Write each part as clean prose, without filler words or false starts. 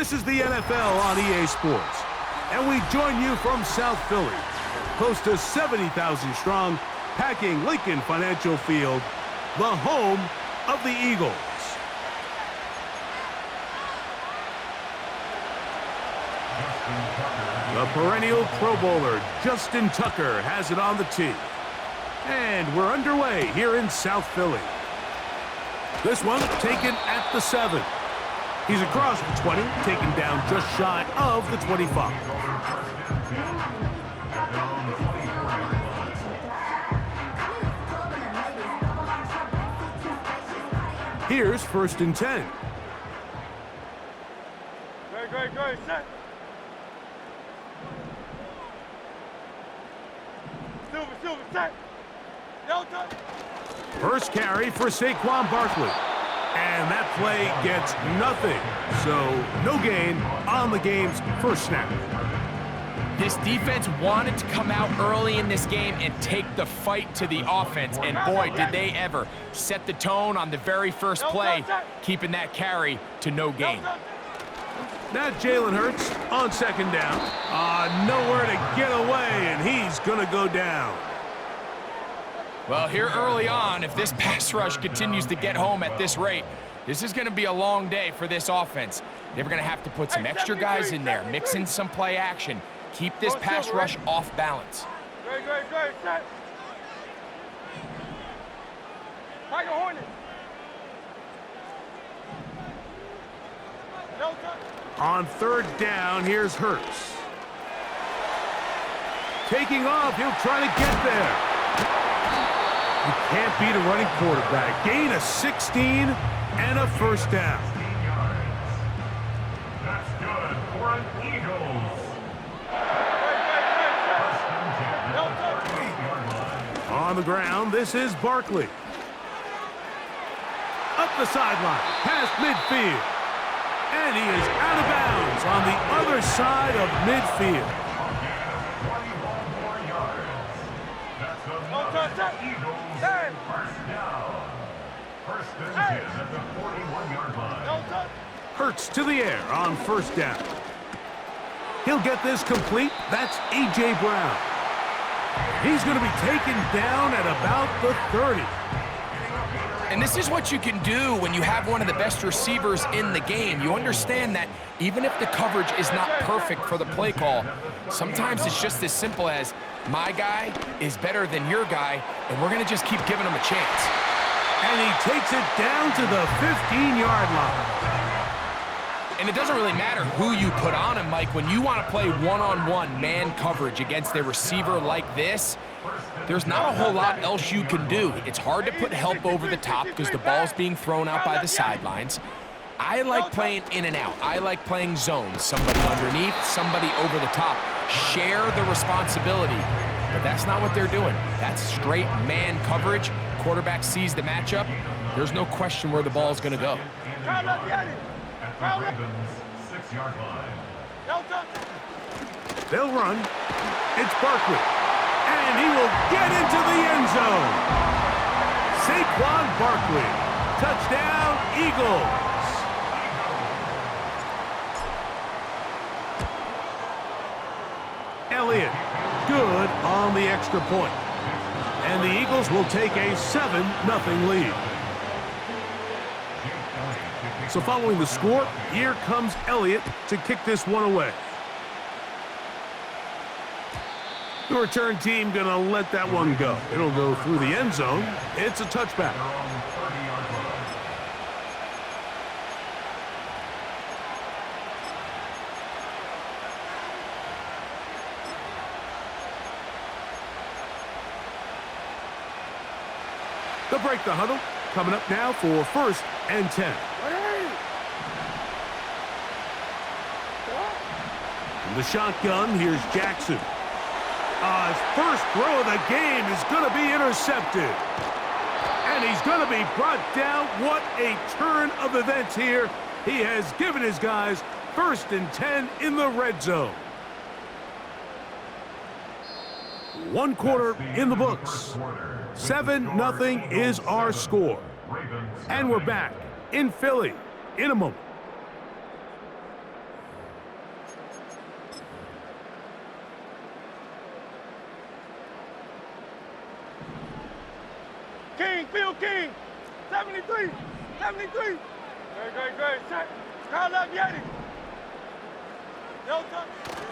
This is the NFL on EA Sports, and we join you from South Philly, close to 70,000 strong, packing Lincoln Financial Field, the home of the Eagles. The perennial Pro Bowler, Justin Tucker, has it on the tee. And we're underway here in South Philly. This one taken at the 7. He's across the 20, taken down just shy of the 25. Here's 1st and 10. Great, set. Silver, set. Delta. First carry for Saquon Barkley. And that play gets nothing. So, no gain on the game's first snap. This defense wanted to come out early in this game and take the fight to the offense. And boy, did they ever set the tone on the very first play, keeping that carry to no gain. Now Jalen Hurts on 2nd down. Nowhere to get away, and he's going to go down. Well, here early on, if this pass rush continues to get home at this rate, this is going to be a long day for this offense. They're going to have to put some extra guys in there, mix in some play action, keep this pass rush off balance. Great, set. Tiger Hornet. Delta. On 3rd down, here's Hurts. Taking off, he'll try to get there. You can't beat a running quarterback. Gain of 16 and a 1st down. That's good for an Eagles. On the ground, this is Barkley. Up the sideline, past midfield. And he is out of bounds on the other side of midfield. First and 10 at the 41-yard line. Hurts to the air on 1st down. He'll get this complete. That's A.J. Brown. He's going to be taken down at about the 30. And this is what you can do when you have one of the best receivers in the game. You understand that even if the coverage is not perfect for the play call, sometimes it's just as simple as my guy is better than your guy, and we're going to just keep giving him a chance. And he takes it down to the 15-yard line. And it doesn't really matter who you put on him, Mike. When you want to play one-on-one man coverage against a receiver like this, there's not a whole lot else you can do. It's hard to put help over the top because the ball's being thrown out by the sidelines. I like playing in and out. I like playing zones. Somebody underneath, somebody over the top. Share the responsibility. But that's not what they're doing. That's straight man coverage. Quarterback sees the matchup. There's no question where the ball's going to go. At the Ravens' 6-yard line. They'll run. It's Barkley. And he will get into the end zone. Saquon Barkley. Touchdown, Eagles. Elliott, good on the extra point. And the Eagles will take a 7-0 lead. So following the score, here comes Elliott to kick this one away. The return team gonna let that one go. It'll go through the end zone. It's a touchback. They'll break the huddle. Coming up now for 1st and 10. From the shotgun, here's Jackson. His first throw of the game is going to be intercepted. And he's going to be brought down. What a turn of events here. He has given his guys 1st and 10 in the red zone. 1 quarter in the books. 7-0 is our score. And we're back in Philly in a moment. King, Field King. 73, 73. Great, set. Crowd left, Yeti. No touch.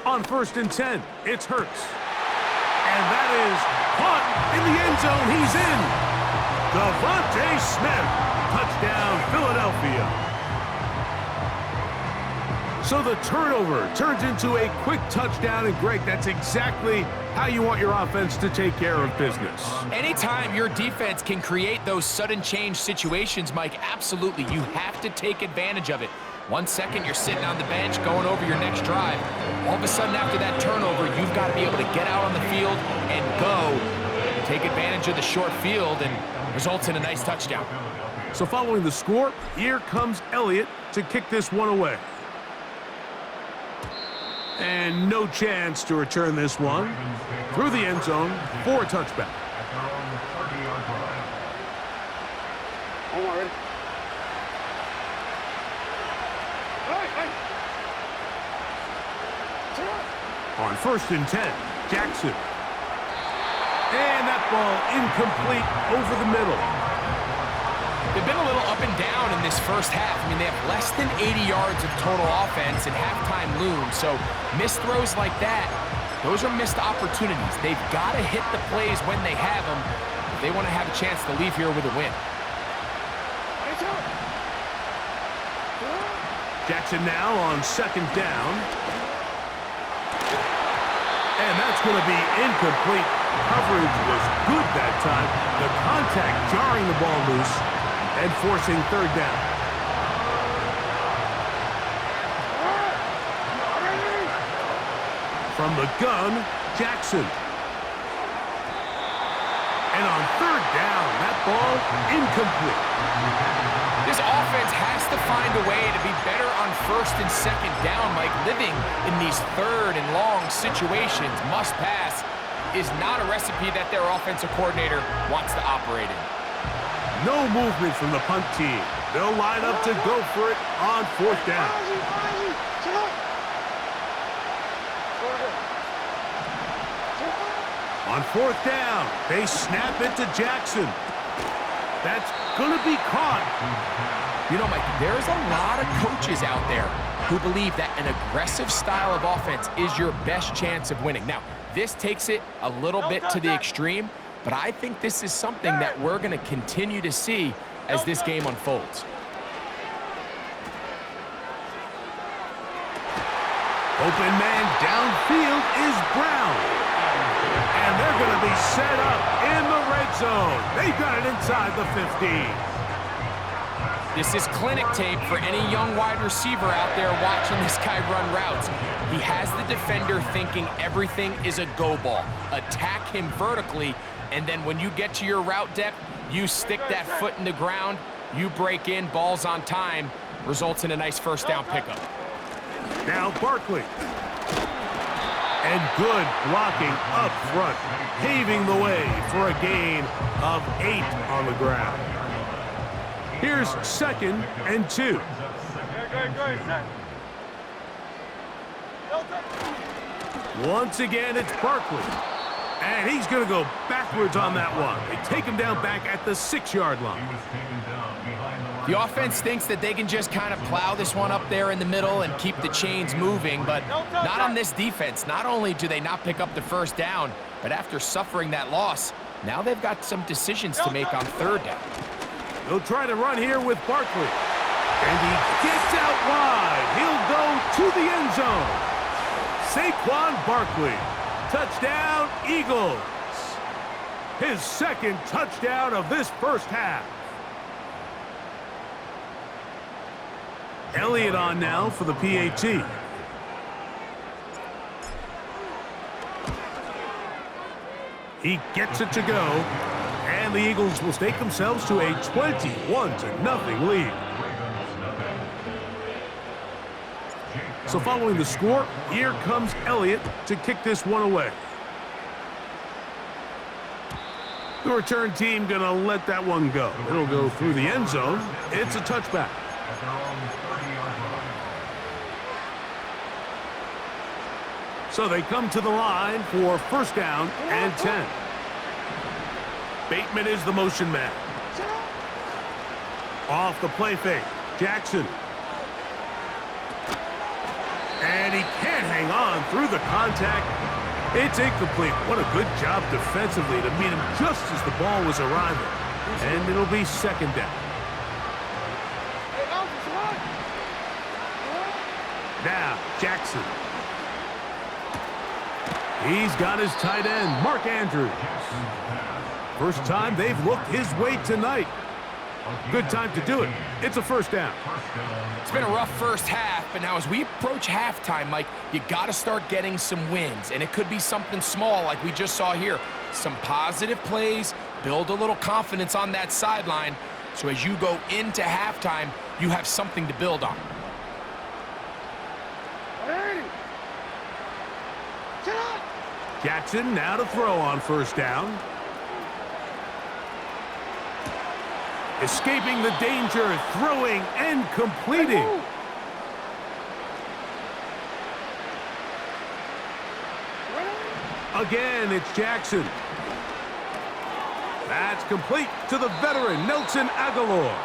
On 1st and 10, it's Hurts. And that is caught in the end zone. He's in. Devontae Smith. Touchdown, Philadelphia. So the turnover turns into a quick touchdown, and Greg, that's exactly how you want your offense to take care of business. Anytime your defense can create those sudden change situations, Mike, absolutely, you have to take advantage of it. 1 second, you're sitting on the bench, going over your next drive. All of a sudden, after that turnover, you've got to be able to get out on the field and go. Take advantage of the short field, and results in a nice touchdown. So following the score, here comes Elliott to kick this one away. And no chance to return this one through the end zone for a touchback. On 1st and 10, Jackson. And that ball incomplete over the middle. They've been a little up and down in this first half. I mean, they have less than 80 yards of total offense and halftime looms. So missed throws like that, those are missed opportunities. They've got to hit the plays when they have them if they want to have a chance to leave here with a win. Jackson now on 2nd down. And that's going to be incomplete. Coverage was good that time. The contact jarring the ball loose and forcing 3rd down. From the gun, Jackson. And on 3rd down, that ball incomplete. This offense has to find a way to be better on 1st and 2nd down, Mike. Living in these 3rd and long situations, must pass, is not a recipe that their offensive coordinator wants to operate in. No movement from the punt team. They'll line up to go for it on 4th down. On 4th down, they snap it to Jackson. That's going to be caught. You know, Mike, there's a lot of coaches out there who believe that an aggressive style of offense is your best chance of winning. Now, this takes it a little bit to the extreme, but I think this is something that we're going to continue to see as this game unfolds. Open man downfield is Brown. And they're going to be set up in the red zone. They've got it inside the 15. This is clinic tape for any young wide receiver out there watching this guy run routes. He has the defender thinking everything is a go ball. Attack him vertically, and then when you get to your route depth, you stick that foot in the ground, you break in, balls on time, results in a nice 1st down pickup. Now Barkley. And good blocking up front, paving the way for a gain of 8 on the ground. Here's 2nd and 2. Great, set. No touch. Once again, it's Barkley. And he's going to go backwards on that one. They take him down back at the 6-yard line. The offense thinks that they can just kind of plow this one up there in the middle and keep the chains moving, but not on this defense. Not only do they not pick up the 1st down, but after suffering that loss, now they've got some decisions to make on 3rd down. They'll try to run here with Barkley. And he gets out wide. He'll go to the end zone. Saquon Barkley. Touchdown, Eagles. His 2nd touchdown of this first half. Elliott on now for the PAT. He gets it to go, and the Eagles will stake themselves to a 21-0 lead. So following the score, here comes Elliott to kick this one away. The return team gonna let that one go. It'll go through the end zone. It's a touchback. So they come to the line for 1st down and 10. Bateman is the motion man. Off the play fake. Jackson. And he can't hang on through the contact. It's incomplete. What a good job defensively to meet him just as the ball was arriving. And it'll be second down. Now, Jackson. He's got his tight end, Mark Andrews. First time they've looked his way tonight. Good time to do it. It's a first down. It's been a rough first half, but now as we approach halftime, Mike, you got to start getting some wins, and it could be something small like we just saw here. Some positive plays, build a little confidence on that sideline, so as you go into halftime, you have something to build on. Jackson now to throw on first down. Escaping the danger, throwing and completing. Again, it's Jackson. That's complete to the veteran, Nelson Aguilar.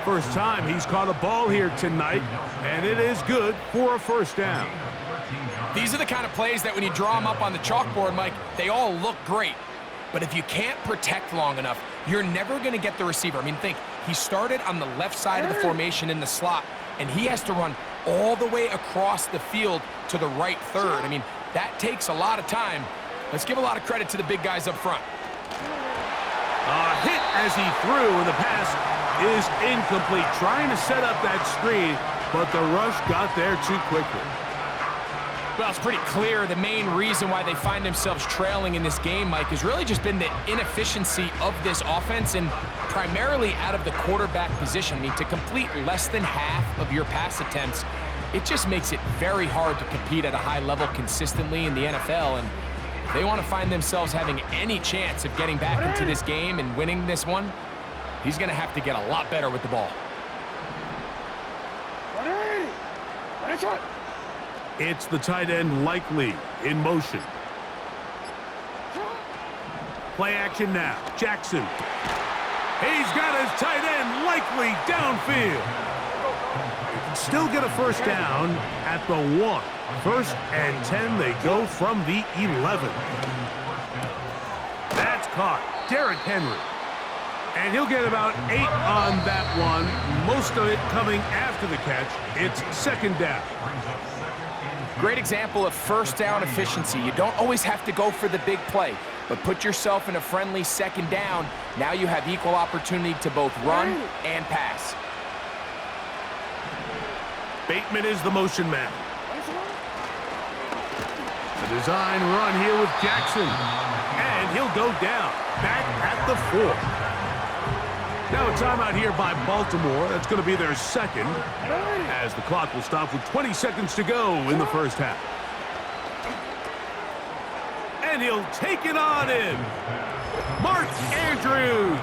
First time he's caught a ball here tonight, and it is good for a first down. These are the kind of plays that when you draw them up on the chalkboard, Mike, they all look great. But if you can't protect long enough, you're never going to get the receiver. I mean, think, he started on the left side of the formation in the slot, and he has to run all the way across the field to the right third. I mean, that takes a lot of time. Let's give a lot of credit to the big guys up front. A hit as he threw, and the pass is incomplete. Trying to set up that screen, but the rush got there too quickly. Well, it's pretty clear the main reason why they find themselves trailing in this game, Mike, has really just been the inefficiency of this offense and primarily out of the quarterback position. I mean, to complete less than half of your pass attempts, it just makes it very hard to compete at a high level consistently in the NFL. And if they want to find themselves having any chance of getting back into this game and winning this one, he's going to have to get a lot better with the ball. It's the tight end Likely in motion. Play action now. Jackson. He's got his tight end Likely downfield. He can still get a first down at the 1. First and 10, they go from the 11. That's caught. Derrick Henry. And he'll get about 8 on that one. Most of it coming after the catch. It's second down. Great example of first down efficiency. You don't always have to go for the big play, but put yourself in a friendly second down. Now you have equal opportunity to both run and pass. Bateman is the motion man. The design run here with Jackson. And he'll go down, back at the 4. Now a timeout here by Baltimore. That's going to be their second, as the clock will stop with 20 seconds to go in the first half. And he'll take it on in. Mark Andrews.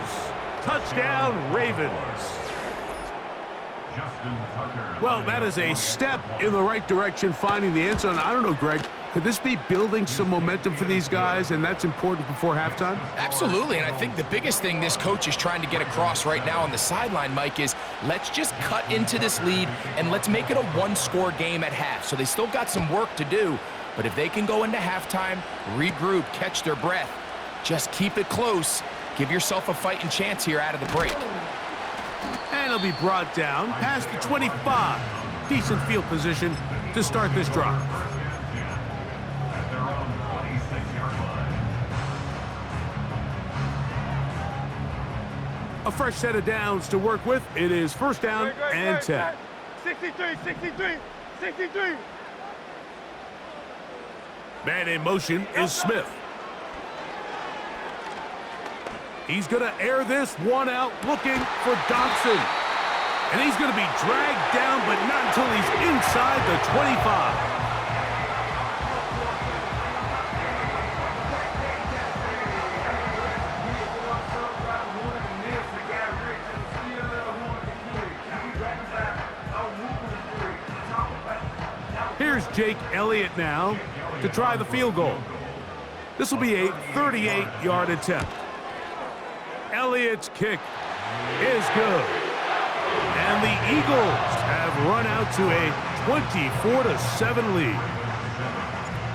Touchdown, Ravens. Well, that is a step in the right direction, finding the end zone. I don't know, Greg. Could this be building some momentum for these guys, and that's important before halftime? Absolutely, and I think the biggest thing this coach is trying to get across right now on the sideline, Mike, is let's just cut into this lead and let's make it a one-score game at half. So they still got some work to do, but if they can go into halftime, regroup, catch their breath, just keep it close, give yourself a fighting chance here out of the break. And he'll be brought down past the 25. Decent field position to start this drive. A fresh set of downs to work with. It is first down and 10. 63, 63, 63. Man in motion is Smith. He's going to air this one out, looking for Dotson. And he's going to be dragged down, but not until he's inside the 25. Here's Jake Elliott now to try the field goal. This will be a 38-yard attempt. Elliott's kick is good. Eagles have run out to a 24-7 lead.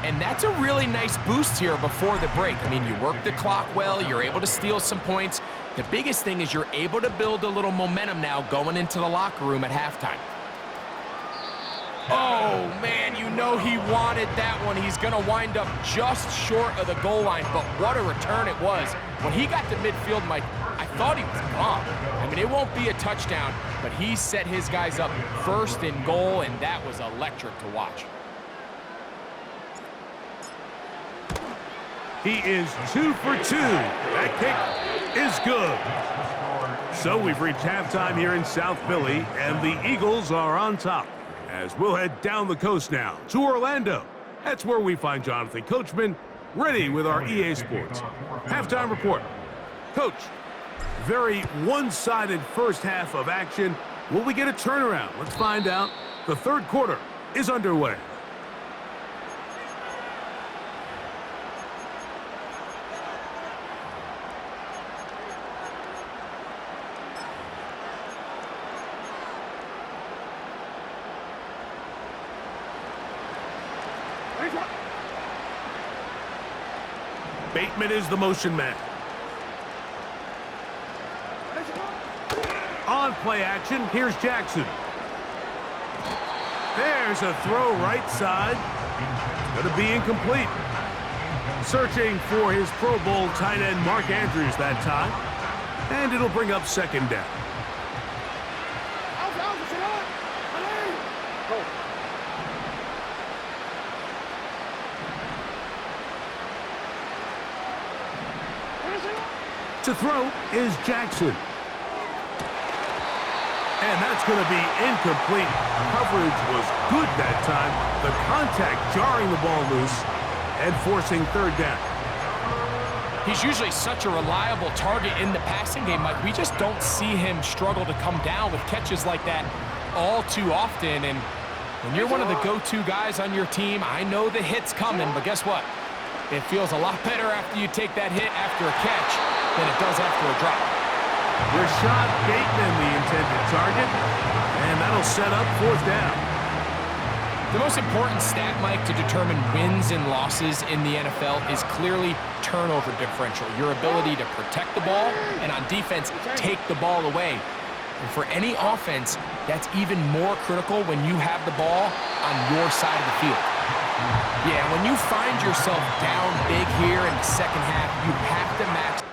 And that's a really nice boost here before the break. I mean, you work the clock well, you're able to steal some points. The biggest thing is you're able to build a little momentum now going into the locker room at halftime. Oh, man, you know he wanted that one. He's going to wind up just short of the goal line, but what a return it was. When he got to midfield, Mike, I thought he was gone. I mean, it won't be a touchdown, but he set his guys up first in goal, and that was electric to watch. He is 2 for 2. That kick is good. So we've reached halftime here in South Philly, and the Eagles are on top. As we'll head down the coast now to Orlando. That's where we find Jonathan Coachman ready with our EA Sports halftime report. Coach, very one-sided first half of action. Will we get a turnaround? Let's find out. The third quarter is underway. Bateman is the motion man. On play action, here's Jackson. There's a throw right side. It's going to be incomplete. Searching for his Pro Bowl tight end Mark Andrews that time. And it'll bring up second down. To throw is Jackson. And that's going to be incomplete. Coverage was good that time. The contact jarring the ball loose and forcing third down. He's usually such a reliable target in the passing game, Mike. We just don't see him struggle to come down with catches like that all too often. And when you're one of the go-to guys on your team, I know the hit's coming, but guess what? It feels a lot better after you take that hit after a catch than it does after a drop. Rashad Bateman, the intended target, and that'll set up fourth down. The most important stat, Mike, to determine wins and losses in the NFL is clearly turnover differential, your ability to protect the ball and on defense, take the ball away. And for any offense, that's even more critical when you have the ball on your side of the field. Yeah, when you find yourself down big here in the second half, you have to match